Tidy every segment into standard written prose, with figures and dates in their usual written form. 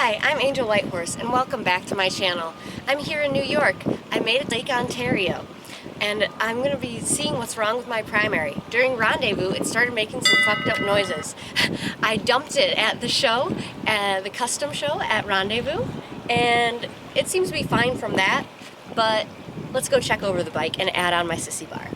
Hi, I'm Angel Whitehorse, and welcome back to my channel. I'm here in New York. I made it to Lake Ontario, and I'm going to be seeing what's wrong with my primary. During rendezvous, it started making some fucked up noises. I dumped it at the show, the custom show at Rendezvous, and it seems to be fine from that, but let's go check over the bike and add on my sissy bar.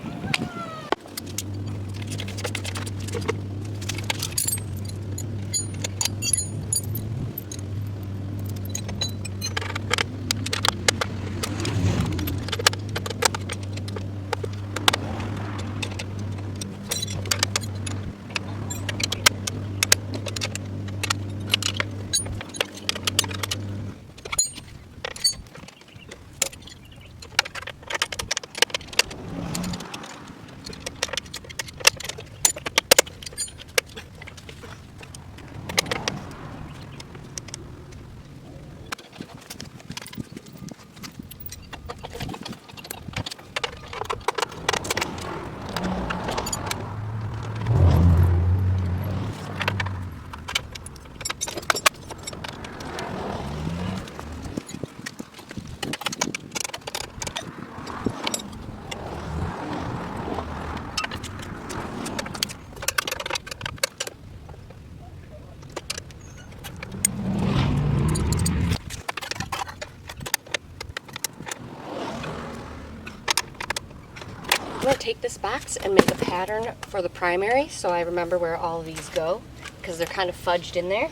I'm going to take this box and make a pattern for the primary so I remember where all of these go, because they're kind of fudged in there.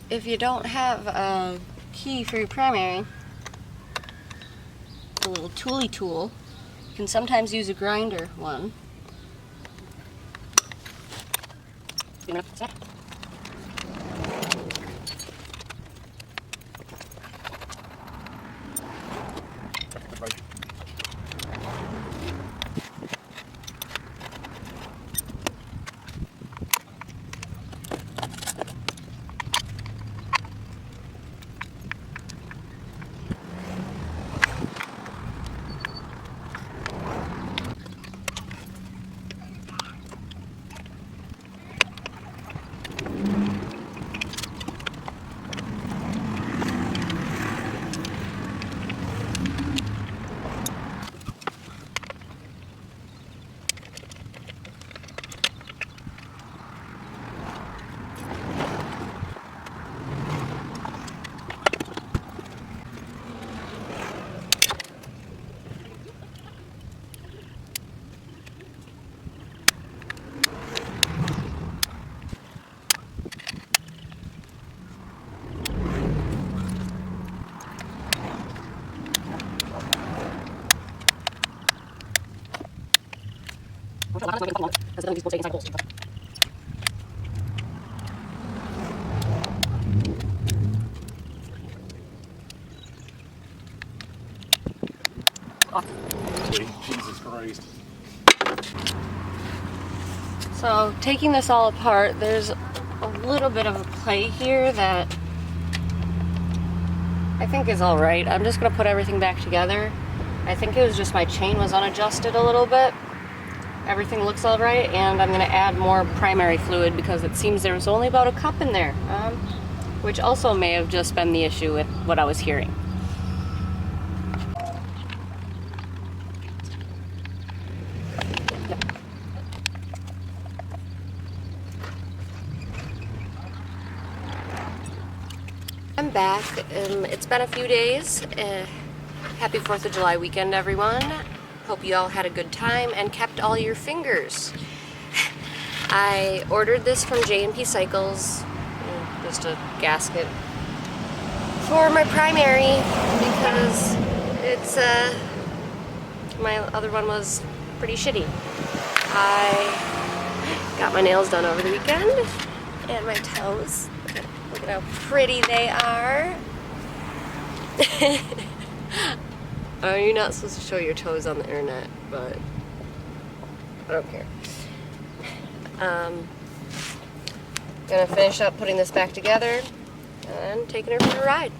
If you don't have a key for your primary, a little tooly tool, you can sometimes use a grinder one. Jesus Christ. So taking this all apart, there's a little bit of a play here that I think is all right. I'm just gonna put everything back together. I think it was just my chain was unadjusted a little bit. Everything looks all right, and I'm gonna add more primary fluid because it seems there was only about a cup in there, which also may have just been the issue with what I was hearing. I'm back. It's been a few days. Happy 4th of July weekend, everyone. Hope you all had a good time and kept all your fingers. I ordered this from J&P Cycles, just a gasket, for my primary because it's, my other one was pretty shitty. I got my nails done over the weekend and my toes. Look at how pretty they are. Oh, you're not supposed to show your toes on the internet, but I don't care. Gonna finish up putting this back together and taking her for a ride.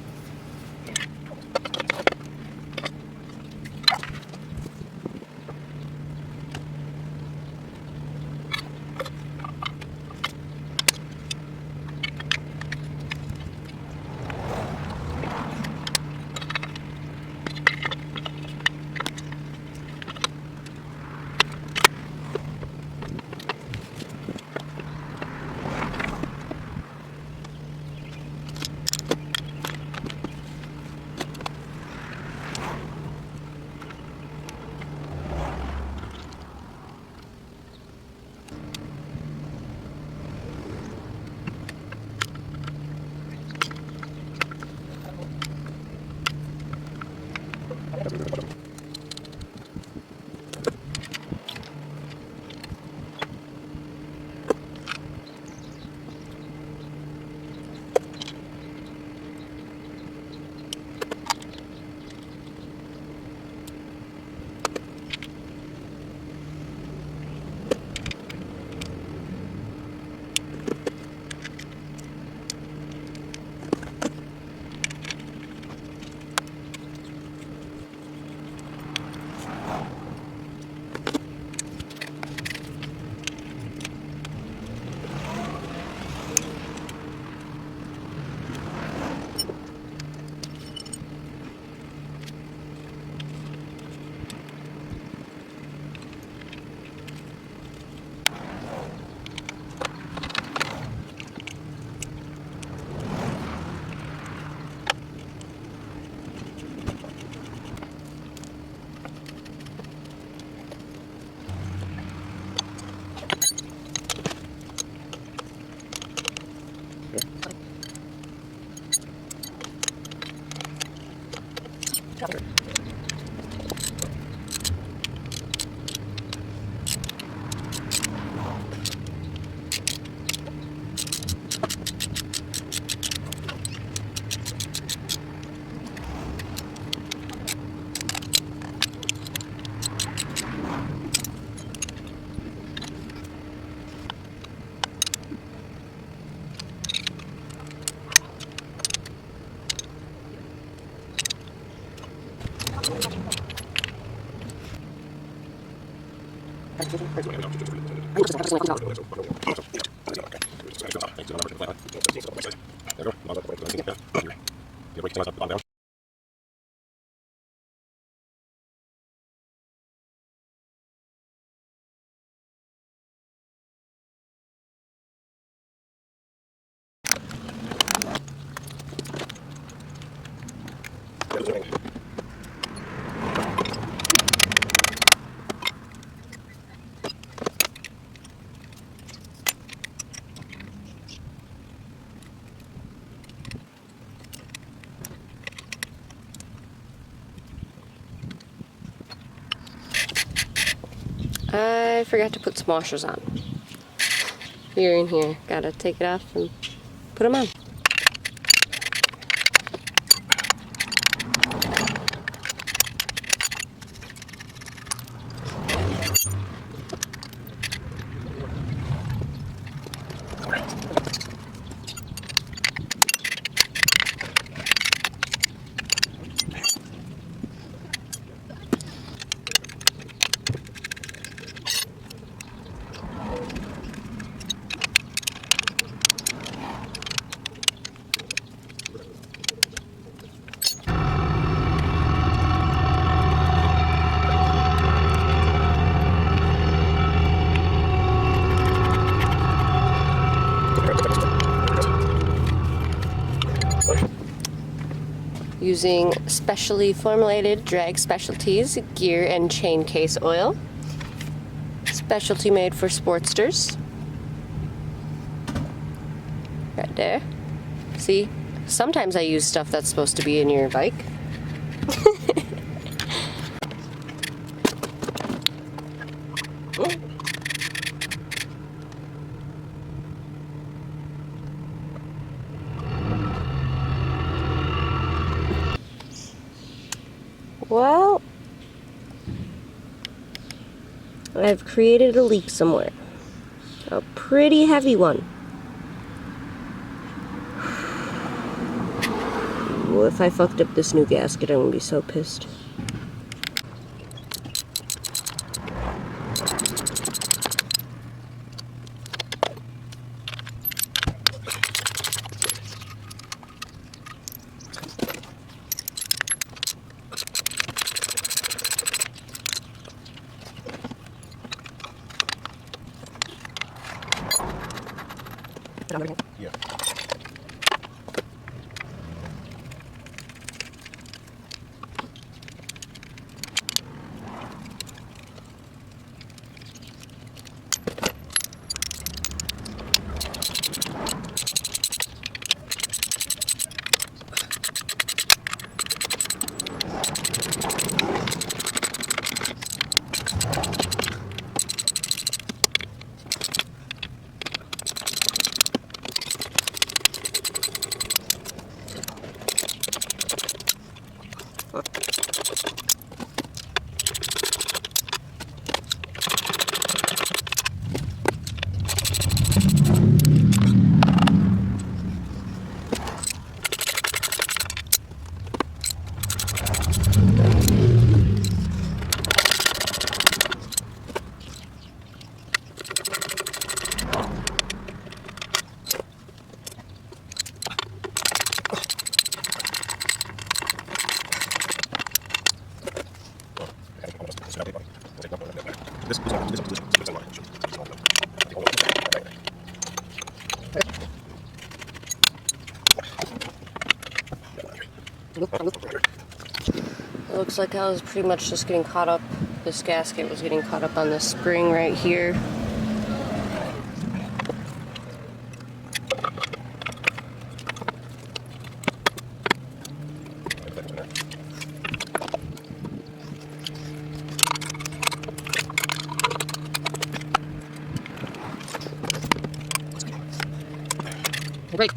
I forgot to put some washers on. Here and here. Gotta take it off and put them on. Using specially formulated Drag Specialties gear and chain case oil. Specialty made for Sportsters. Right there. See? Sometimes I use stuff that's supposed to be in your bike. Well, I've created a leak somewhere. A pretty heavy one. Well, if I fucked up this new gasket, I'm gonna be so pissed. Yeah. It looks like I was pretty much just getting caught up. This gasket was getting caught up on this spring right here. Right.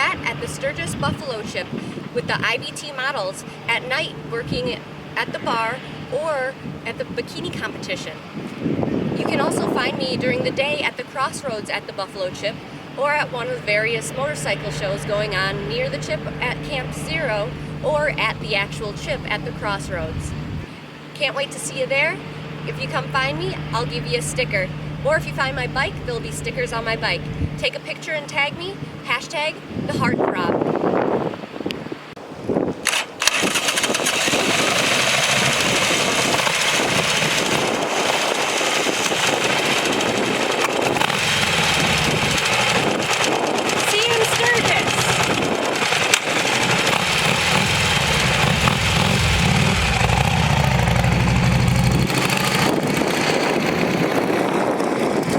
sat at the Sturgis Buffalo Chip with the IBT models at night working at the bar or at the bikini competition. You can also find me during the day at the crossroads at the Buffalo Chip or at one of the various motorcycle shows going on near the chip at Camp Zero or at the actual chip at the crossroads. Can't wait to see you there. If you come find me, I'll give you a sticker. Or if you find my bike, there'll be stickers on my bike. Take a picture and tag me, #TheHeartThrob.